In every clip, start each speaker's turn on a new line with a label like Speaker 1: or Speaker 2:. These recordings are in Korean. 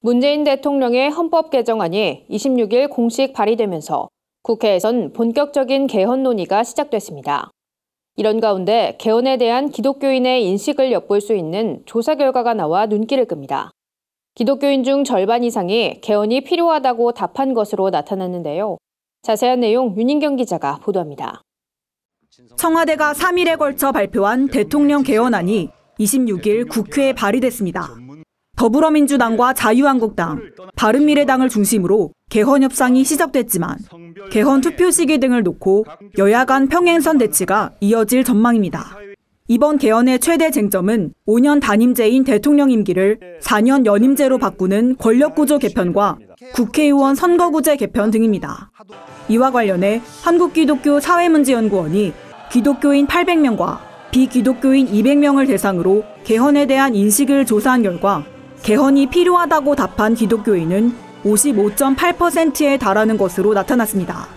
Speaker 1: 문재인 대통령의 헌법 개정안이 26일 공식 발의되면서 국회에선 본격적인 개헌 논의가 시작됐습니다. 이런 가운데 개헌에 대한 기독교인의 인식을 엿볼 수 있는 조사 결과가 나와 눈길을 끕니다. 기독교인 중 절반 이상이 개헌이 필요하다고 답한 것으로 나타났는데요. 자세한 내용 윤인경 기자가 보도합니다.
Speaker 2: 청와대가 3일에 걸쳐 발표한 대통령 개헌안이 26일 국회에 발의됐습니다. 더불어민주당과 자유한국당, 바른미래당을 중심으로 개헌 협상이 시작됐지만 개헌 투표 시기 등을 놓고 여야 간 평행선 대치가 이어질 전망입니다. 이번 개헌의 최대 쟁점은 5년 단임제인 대통령 임기를 4년 연임제로 바꾸는 권력구조 개편과 국회의원 선거구제 개편 등입니다. 이와 관련해 한국기독교사회문제연구원이 기독교인 800명과 비기독교인 200명을 대상으로 개헌에 대한 인식을 조사한 결과 개헌이 필요하다고 답한 기독교인은 55.8%에 달하는 것으로 나타났습니다.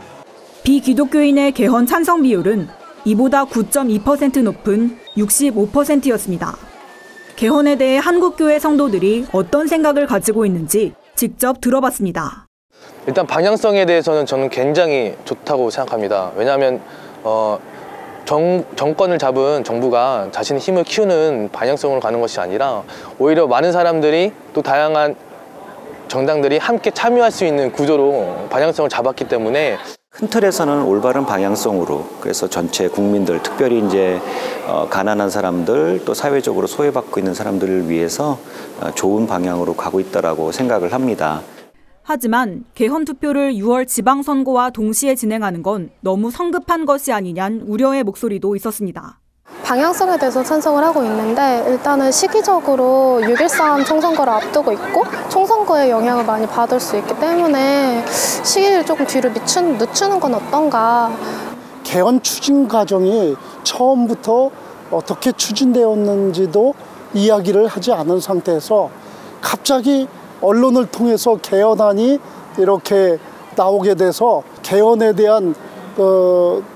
Speaker 2: 비기독교인의 개헌 찬성 비율은 이보다 9.2% 높은 65%였습니다. 개헌에 대해 한국교회 성도들이 어떤 생각을 가지고 있는지 직접 들어봤습니다.
Speaker 3: 일단 방향성에 대해서는 저는 굉장히 좋다고 생각합니다. 왜냐하면 정권을 잡은 정부가 자신의 힘을 키우는 방향성으로 가는 것이 아니라 오히려 많은 사람들이 또 다양한 정당들이 함께 참여할 수 있는 구조로 방향성을 잡았기 때문에
Speaker 4: 큰 틀에서는 올바른 방향성으로, 그래서 전체 국민들, 특별히 이제 가난한 사람들, 또 사회적으로 소외받고 있는 사람들을 위해서 좋은 방향으로 가고 있다라고 생각을 합니다.
Speaker 2: 하지만 개헌 투표를 6월 지방선거와 동시에 진행하는 건 너무 성급한 것이 아니냐는 우려의 목소리도 있었습니다.
Speaker 5: 방향성에 대해서 찬성을 하고 있는데 일단은 시기적으로 6.13 총선거를 앞두고 있고 총선거에 영향을 많이 받을 수 있기 때문에 시기를 조금 뒤로 늦추는 건 어떤가.
Speaker 6: 개헌 추진 과정이 처음부터 어떻게 추진되었는지도 이야기를 하지 않은 상태에서 갑자기 언론을 통해서 개헌안이 이렇게 나오게 돼서 개헌에 대한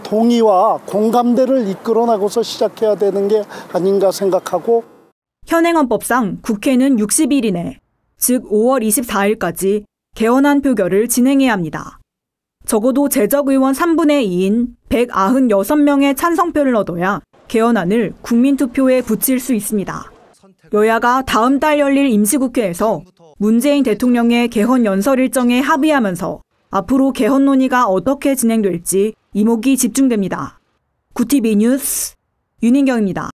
Speaker 6: 동의와 공감대를 이끌어나고서 시작해야 되는 게 아닌가 생각하고,
Speaker 2: 현행헌법상 국회는 60일 이내, 즉 5월 24일까지 개헌안 표결을 진행해야 합니다. 적어도 재적의원 3분의 2인 196명의 찬성표를 얻어야 개헌안을 국민투표에 붙일 수 있습니다. 여야가 다음 달 열릴 임시국회에서 문재인 대통령의 개헌 연설 일정에 합의하면서 앞으로 개헌 논의가 어떻게 진행될지 이목이 집중됩니다. 구티비 뉴스 윤인경입니다.